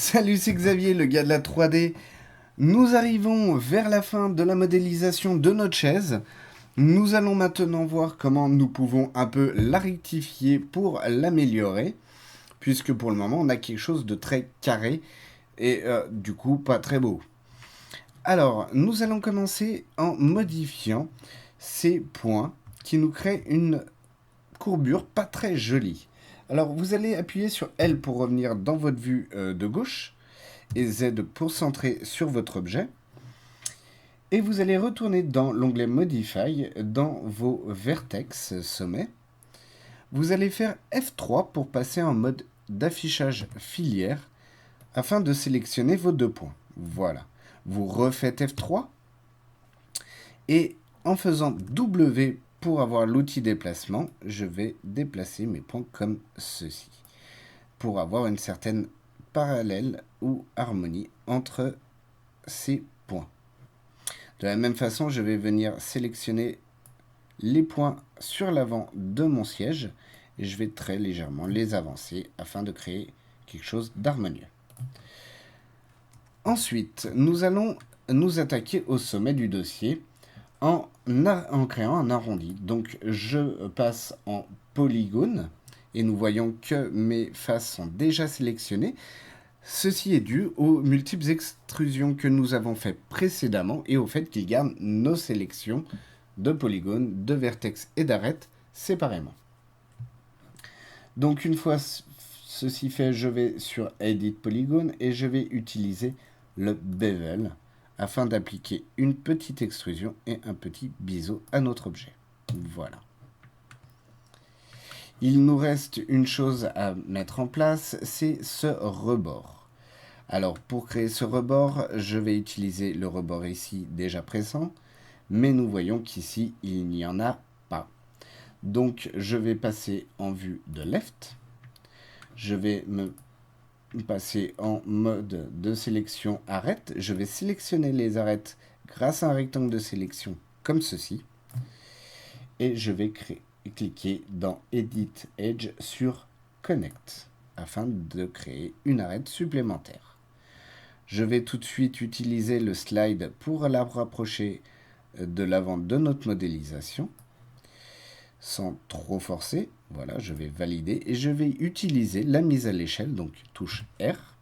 Salut, c'est Xavier, le gars de la 3D. Nous arrivons vers la fin de la modélisation de notre chaise. Nous allons maintenant voir comment nous pouvons un peu la rectifier pour l'améliorer, puisque pour le moment on a quelque chose de très carré et du coup pas très beau. Alors, nous allons commencer en modifiant ces points qui nous créent une courbure pas très jolie. Alors, vous allez appuyer sur L pour revenir dans votre vue de gauche et Z pour centrer sur votre objet. Et vous allez retourner dans l'onglet Modify, dans vos vertex sommets. Vous allez faire F3 pour passer en mode d'affichage filière afin de sélectionner vos deux points. Voilà. Vous refaites F3 et en faisant W pour avoir l'outil déplacement, je vais déplacer mes points comme ceci pour avoir une certaine parallèle ou harmonie entre ces points. De la même façon, je vais venir sélectionner les points sur l'avant de mon siège et je vais très légèrement les avancer afin de créer quelque chose d'harmonieux. Ensuite, nous allons nous attaquer au sommet du dossier en créant un arrondi. Donc je passe en polygone et nous voyons que mes faces sont déjà sélectionnées. Ceci est dû aux multiples extrusions que nous avons faites précédemment et au fait qu'il garde nos sélections de polygones, de vertex et d'arêtes séparément. Donc une fois ceci fait, je vais sur Edit Polygone et je vais utiliser le bevel afin d'appliquer une petite extrusion et un petit biseau à notre objet. Voilà. Il nous reste une chose à mettre en place, c'est ce rebord. Alors pour créer ce rebord, je vais utiliser le rebord ici déjà présent, mais nous voyons qu'ici il n'y en a pas. Donc je vais passer en vue de left, je vais me passer en mode de sélection arête, je vais sélectionner les arêtes grâce à un rectangle de sélection comme ceci, et je vais cliquer dans Edit Edge sur Connect afin de créer une arête supplémentaire. Je vais tout de suite utiliser le slide pour la rapprocher de l'avant de notre modélisation. Sans trop forcer, voilà, je vais valider et je vais utiliser la mise à l'échelle, donc touche R,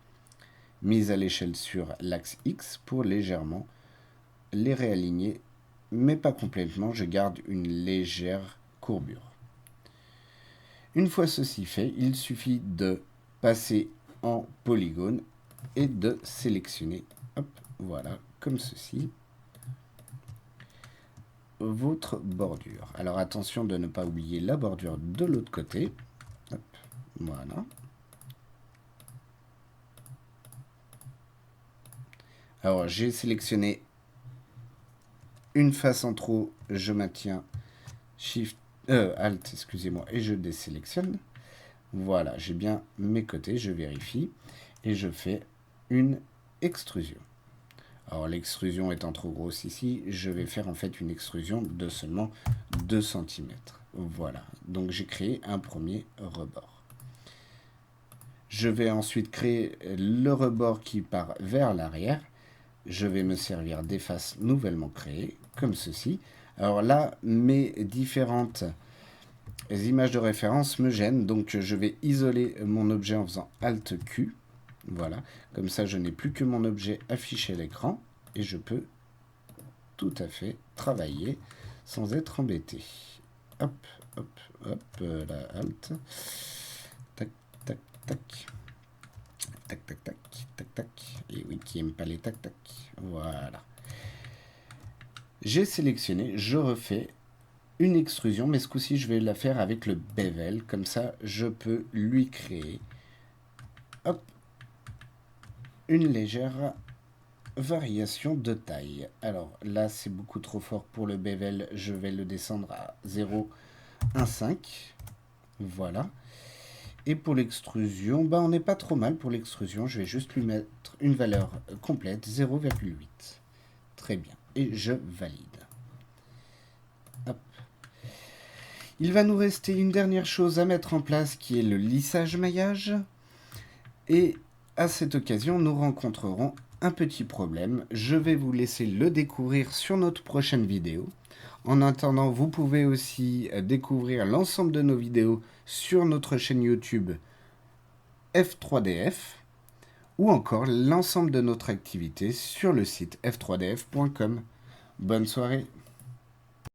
mise à l'échelle sur l'axe X pour légèrement les réaligner, mais pas complètement, je garde une légère courbure. Une fois ceci fait, il suffit de passer en polygone et de sélectionner, hop, voilà, comme ceci, votre bordure. Alors attention de ne pas oublier la bordure de l'autre côté. Hop, voilà. Alors j'ai sélectionné une face en trop, je maintiens Shift, Alt, excusez-moi, et je désélectionne. Voilà, j'ai bien mes côtés, je vérifie et je fais une extrusion. Alors l'extrusion étant trop grosse ici, je vais faire en fait une extrusion de seulement 2 cm. Voilà, donc j'ai créé un premier rebord. Je vais ensuite créer le rebord qui part vers l'arrière. Je vais me servir des faces nouvellement créées, comme ceci. Alors là, mes différentes images de référence me gênent, donc je vais isoler mon objet en faisant Alt Q. Voilà, comme ça je n'ai plus que mon objet affiché à l'écran et je peux tout à fait travailler sans être embêté. Hop, hop, hop, la Alt. Tac, tac, tac. Tac, tac, tac, tac, tac. Et oui, qui aime pas les tac, tac. Voilà. J'ai sélectionné, je refais une extrusion, mais ce coup-ci, je vais la faire avec le bevel. Comme ça, je peux lui créer, hop, une légère variation de taille. Alors là, c'est beaucoup trop fort pour le bevel. Je vais le descendre à 0,15. Voilà. Et pour l'extrusion, ben on n'est pas trop mal pour l'extrusion. Je vais juste lui mettre une valeur complète, 0,8. Très bien. Et je valide. Hop. Il va nous rester une dernière chose à mettre en place qui est le lissage-maillage. Et à cette occasion, nous rencontrerons un petit problème. Je vais vous laisser le découvrir sur notre prochaine vidéo. En attendant, vous pouvez aussi découvrir l'ensemble de nos vidéos sur notre chaîne YouTube F3DF ou encore l'ensemble de notre activité sur le site f3df.com. Bonne soirée.